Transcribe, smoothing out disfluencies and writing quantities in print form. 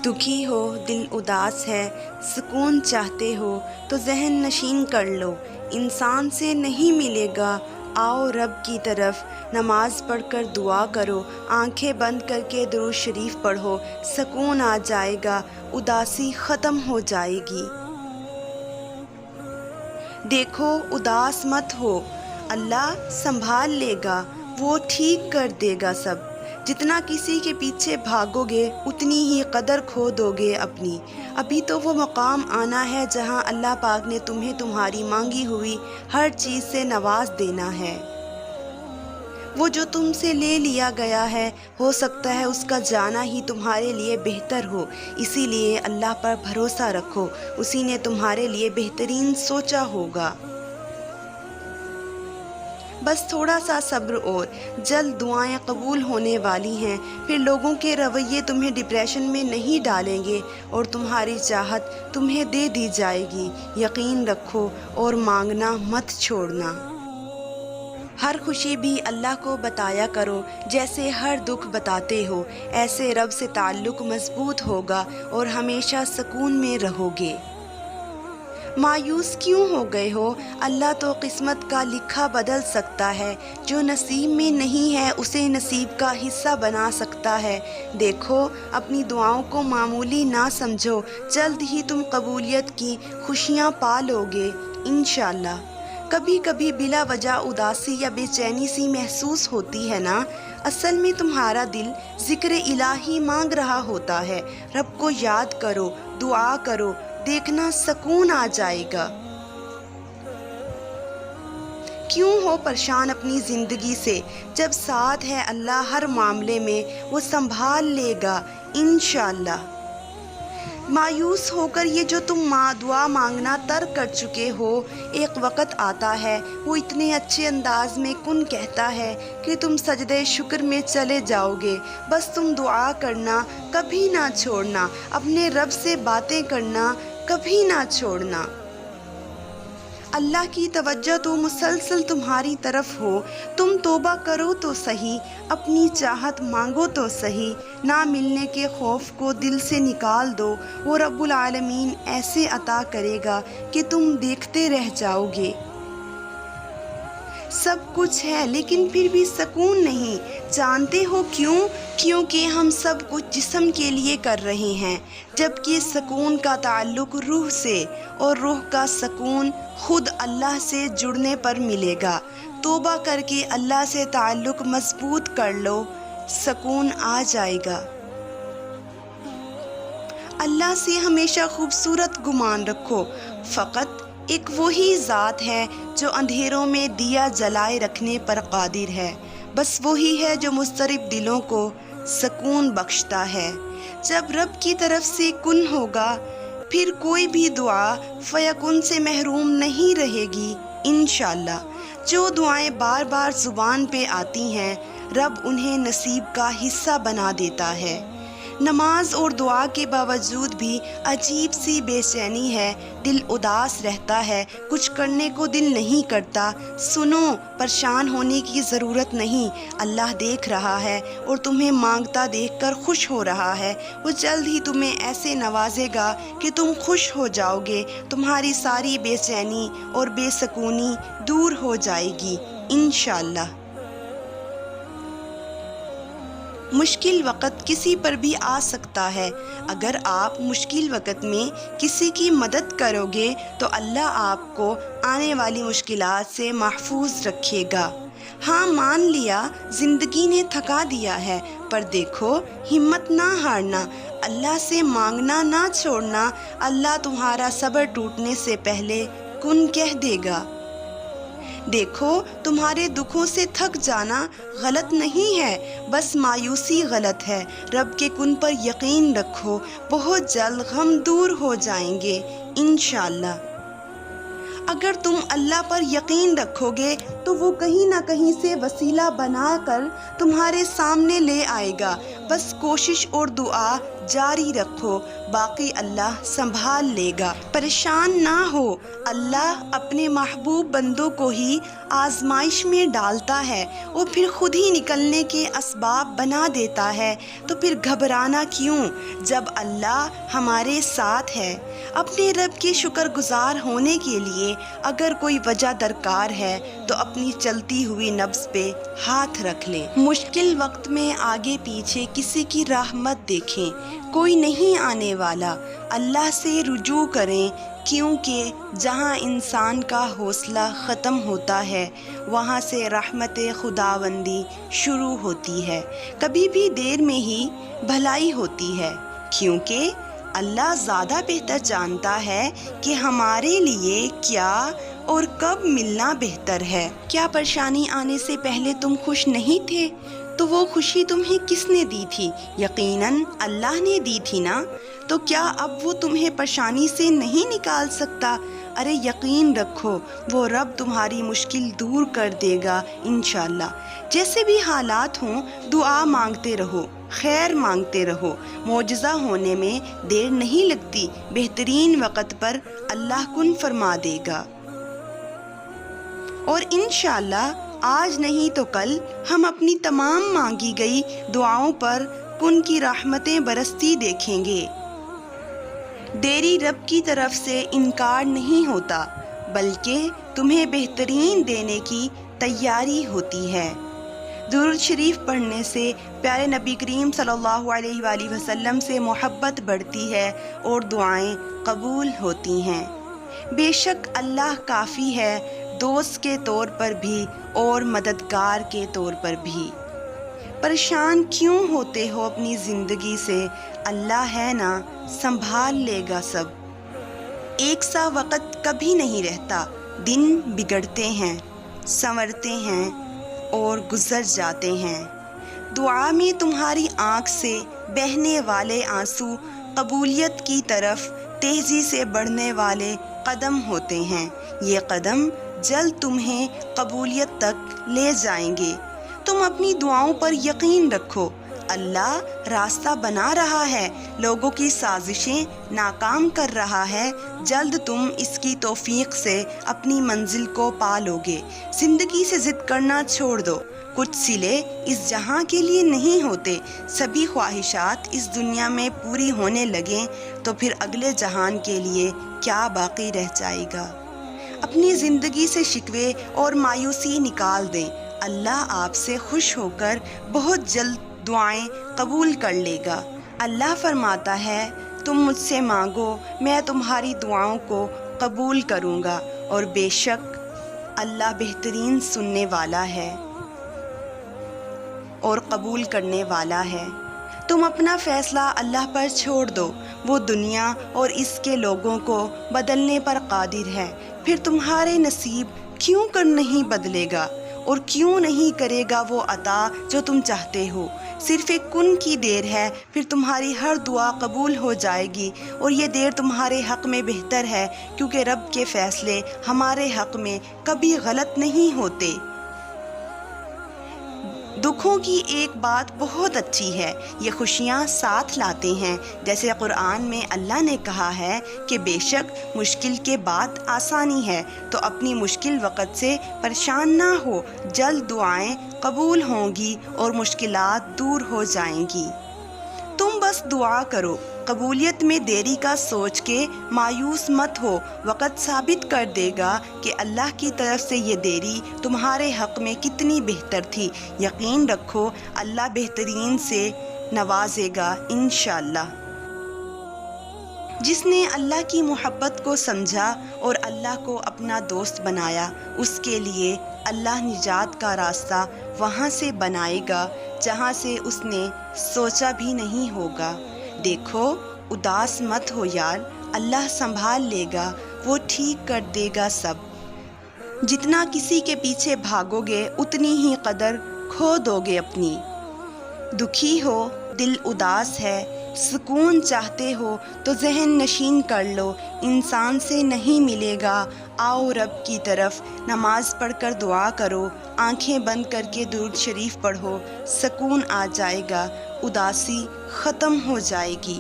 دکھی ہو، دل اداس ہے، سکون چاہتے ہو تو ذہن نشین کر لو، انسان سے نہیں ملے گا، آؤ رب کی طرف، نماز پڑھ کر دعا کرو، آنکھیں بند کر کے درود شریف پڑھو، سکون آ جائے گا، اداسی ختم ہو جائے گی۔ دیکھو اداس مت ہو، اللہ سنبھال لے گا، وہ ٹھیک کر دے گا سب۔ جتنا کسی کے پیچھے بھاگو گے اتنی ہی قدر کھو دو گے اپنی۔ ابھی تو وہ مقام آنا ہے جہاں اللہ پاک نے تمہیں تمہاری مانگی ہوئی ہر چیز سے نواز دینا ہے۔ وہ جو تم سے لے لیا گیا ہے ہو سکتا ہے اس کا جانا ہی تمہارے لیے بہتر ہو، اسی لیے اللہ پر بھروسہ رکھو، اسی نے تمہارے لیے بہترین سوچا ہوگا۔ بس تھوڑا سا صبر اور جلد دعائیں قبول ہونے والی ہیں، پھر لوگوں کے رویے تمہیں ڈپریشن میں نہیں ڈالیں گے اور تمہاری چاہت تمہیں دے دی جائے گی۔ یقین رکھو اور مانگنا مت چھوڑنا۔ ہر خوشی بھی اللہ کو بتایا کرو جیسے ہر دکھ بتاتے ہو، ایسے رب سے تعلق مضبوط ہوگا اور ہمیشہ سکون میں رہو گے۔ مایوس کیوں ہو گئے ہو؟ اللہ تو قسمت کا لکھا بدل سکتا ہے، جو نصیب میں نہیں ہے اسے نصیب کا حصہ بنا سکتا ہے۔ دیکھو اپنی دعاؤں کو معمولی نہ سمجھو، جلد ہی تم قبولیت کی خوشیاں پا لو گے انشاءاللہ۔ کبھی کبھی بلا وجہ اداسی یا بے چینی سی محسوس ہوتی ہے نا، اصل میں تمہارا دل ذکر الہی مانگ رہا ہوتا ہے۔ رب کو یاد کرو، دعا کرو، دیکھنا سکون آ جائے گا۔ کیوں ہو پریشان اپنی زندگی سے؟ جب ساتھ ہے اللہ ہر معاملے میں وہ سنبھال لے گا انشاءاللہ۔ مایوس ہو کر یہ جو تم دعا مانگنا ترک کر چکے ہو، ایک وقت آتا ہے وہ اتنے اچھے انداز میں کن کہتا ہے کہ تم سجدے شکر میں چلے جاؤ گے۔ بس تم دعا کرنا کبھی نہ چھوڑنا، اپنے رب سے باتیں کرنا کبھی نہ چھوڑنا۔ اللہ کی توجہ تو مسلسل تمہاری طرف ہو، تم توبہ کرو تو صحیح، اپنی چاہت مانگو تو صحیح، نہ ملنے کے خوف کو دل سے نکال دو، وہ رب العالمین ایسے عطا کرے گا کہ تم دیکھتے رہ جاؤ گے۔ سب کچھ ہے لیکن پھر بھی سکون نہیں، جانتے ہو کیوں؟ کیونکہ ہم سب کچھ جسم کے لیے کر رہے ہیں، جبکہ سکون کا تعلق روح سے، اور روح کا سکون خود اللہ سے جڑنے پر ملے گا۔ توبہ کر کے اللہ سے تعلق مضبوط کر لو، سکون آ جائے گا۔ اللہ سے ہمیشہ خوبصورت گمان رکھو، فقط ایک وہی ذات ہے جو اندھیروں میں دیا جلائے رکھنے پر قادر ہے، بس وہی ہے جو مضطرب دلوں کو سکون بخشتا ہے۔ جب رب کی طرف سے کن ہوگا پھر کوئی بھی دعا فیکن سے محروم نہیں رہے گی انشاءاللہ۔ جو دعائیں بار بار زبان پہ آتی ہیں رب انہیں نصیب کا حصہ بنا دیتا ہے۔ نماز اور دعا کے باوجود بھی عجیب سی بے چینی ہے، دل اداس رہتا ہے، کچھ کرنے کو دل نہیں کرتا۔ سنو، پریشان ہونے کی ضرورت نہیں، اللہ دیکھ رہا ہے اور تمہیں مانگتا دیکھ کر خوش ہو رہا ہے۔ وہ جلد ہی تمہیں ایسے نوازے گا کہ تم خوش ہو جاؤ گے، تمہاری ساری بے چینی اور بے سکونی دور ہو جائے گی انشاءاللہ۔ مشکل وقت کسی پر بھی آ سکتا ہے، اگر آپ مشکل وقت میں کسی کی مدد کرو گے تو اللہ آپ کو آنے والی مشکلات سے محفوظ رکھے گا۔ ہاں مان لیا زندگی نے تھکا دیا ہے، پر دیکھو ہمت نہ ہارنا، اللہ سے مانگنا نہ چھوڑنا، اللہ تمہارا صبر ٹوٹنے سے پہلے کن کہہ دے گا۔ دیکھو تمہارے دکھوں سے تھک جانا غلط نہیں ہے، بس مایوسی غلط ہے۔ رب کے کن پر یقین رکھو، بہت جلد غم دور ہو جائیں گے انشاءاللہ۔ اگر تم اللہ پر یقین رکھو گے تو وہ کہیں نہ کہیں سے وسیلہ بنا کر تمہارے سامنے لے آئے گا، بس کوشش اور دعا جاری رکھو، باقی اللہ سنبھال لے گا۔ پریشان نہ ہو، اللہ اپنے محبوب بندوں کو ہی آزمائش میں ڈالتا ہے اور پھر خود ہی نکلنے کے اسباب بنا دیتا ہے، تو پھر گھبرانا کیوں جب اللہ ہمارے ساتھ ہے۔ اپنے رب کے شکر گزار ہونے کے لیے اگر کوئی وجہ درکار ہے تو اپنی چلتی ہوئی نبض پہ ہاتھ رکھ لیں۔ مشکل وقت میں آگے پیچھے کسی کی راہ مت دیکھیں، کوئی نہیں آنے والا۔ اللہ سے رجوع کریں، کیونکہ جہاں انسان کا حوصلہ ختم ہوتا ہے وہاں سے رحمت خداوندی شروع ہوتی ہے۔ کبھی بھی دیر میں ہی بھلائی ہوتی ہے، کیونکہ اللہ زیادہ بہتر جانتا ہے کہ ہمارے لیے کیا اور کب ملنا بہتر ہے۔ کیا پریشانی آنے سے پہلے تم خوش نہیں تھے؟ تو وہ خوشی تمہیں کس نے دی تھی؟ یقیناً اللہ نے دی تھی نا۔ تو کیا اب وہ تمہیں پریشانی سے نہیں نکال سکتا؟ ارے یقین رکھو، وہ رب تمہاری مشکل دور کر دے گا انشاءاللہ۔ جیسے بھی حالات ہوں، دعا مانگتے رہو، خیر مانگتے رہو، معجزہ ہونے میں دیر نہیں لگتی، بہترین وقت پر اللہ کن فرما دے گا۔ اور انشاءاللہ آج نہیں تو کل ہم اپنی تمام مانگی گئی دعاؤں پر کن کی رحمتیں برستی دیکھیں گے۔ دیری رب کی طرف سے انکار نہیں ہوتا، بلکہ تمہیں بہترین دینے کی تیاری ہوتی ہے۔ درود شریف پڑھنے سے پیارے نبی کریم صلی اللہ علیہ وآلہ وسلم سے محبت بڑھتی ہے اور دعائیں قبول ہوتی ہیں۔ بے شک اللہ کافی ہے، دوست کے طور پر بھی اور مددگار کے طور پر بھی۔ پریشان کیوں ہوتے ہو اپنی زندگی سے؟ اللہ ہے نا، سنبھال لے گا سب۔ ایک سا وقت کبھی نہیں رہتا، دن بگڑتے ہیں، سنورتے ہیں اور گزر جاتے ہیں۔ دعا میں تمہاری آنکھ سے بہنے والے آنسو قبولیت کی طرف تیزی سے بڑھنے والے قدم ہوتے ہیں۔ یہ قدم جلد تمہیں قبولیت تک لے جائیں گے۔ تم اپنی دعاؤں پر یقین رکھو، اللہ راستہ بنا رہا ہے، لوگوں کی سازشیں ناکام کر رہا ہے۔ جلد تم اس کی توفیق سے اپنی منزل کو پا لو گے۔ زندگی سے ضد کرنا چھوڑ دو، کچھ صلے اس جہاں کے لیے نہیں ہوتے۔ سبھی خواہشات اس دنیا میں پوری ہونے لگیں تو پھر اگلے جہان کے لیے کیا باقی رہ جائے گا؟ اپنی زندگی سے شکوے اور مایوسی نکال دیں، اللہ آپ سے خوش ہو کر بہت جلد دعائیں قبول کر لے گا۔ اللہ فرماتا ہے، تم مجھ سے مانگو، میں تمہاری دعاؤں کو قبول کروں گا، اور بے شک اللہ بہترین سننے والا ہے اور قبول کرنے والا ہے۔ تم اپنا فیصلہ اللہ پر چھوڑ دو، وہ دنیا اور اس کے لوگوں کو بدلنے پر قادر ہے۔ پھر تمہارے نصیب کیوں کر نہیں بدلے گا، اور کیوں نہیں کرے گا وہ عطا جو تم چاہتے ہو؟ صرف ایک کن کی دیر ہے، پھر تمہاری ہر دعا قبول ہو جائے گی، اور یہ دیر تمہارے حق میں بہتر ہے، کیونکہ رب کے فیصلے ہمارے حق میں کبھی غلط نہیں ہوتے۔ دکھوں کی ایک بات بہت اچھی ہے، یہ خوشیاں ساتھ لاتے ہیں۔ جیسے قرآن میں اللہ نے کہا ہے کہ بے شک مشکل کے بعد آسانی ہے، تو اپنی مشکل وقت سے پریشان نہ ہو، جلد دعائیں قبول ہوں گی اور مشکلات دور ہو جائیں گی۔ تم بس دعا کرو، قبولیت میں دیری کا سوچ کے مایوس مت ہو، وقت ثابت کر دے گا کہ اللہ کی طرف سے یہ دیری تمہارے حق میں کتنی بہتر تھی۔ یقین رکھو، اللہ بہترین سے نوازے گا انشاءاللہ۔ جس نے اللہ کی محبت کو سمجھا اور اللہ کو اپنا دوست بنایا، اس کے لیے اللہ نجات کا راستہ وہاں سے بنائے گا جہاں سے اس نے سوچا بھی نہیں ہوگا۔ دیکھو، اداس مت ہو یار، اللہ سنبھال لے گا، وہ ٹھیک کر دے گا سب۔ جتنا کسی کے پیچھے بھاگو گے اتنی ہی قدر کھو دو گے اپنی۔ دکھی ہو، دل اداس ہے، سکون چاہتے ہو تو ذہن نشین کر لو، انسان سے نہیں ملے گا۔ آؤ رب کی طرف، نماز پڑھ کر دعا کرو، آنکھیں بند کر کے درود شریف پڑھو، سکون آ جائے گا، اداسی ختم ہو جائے گی۔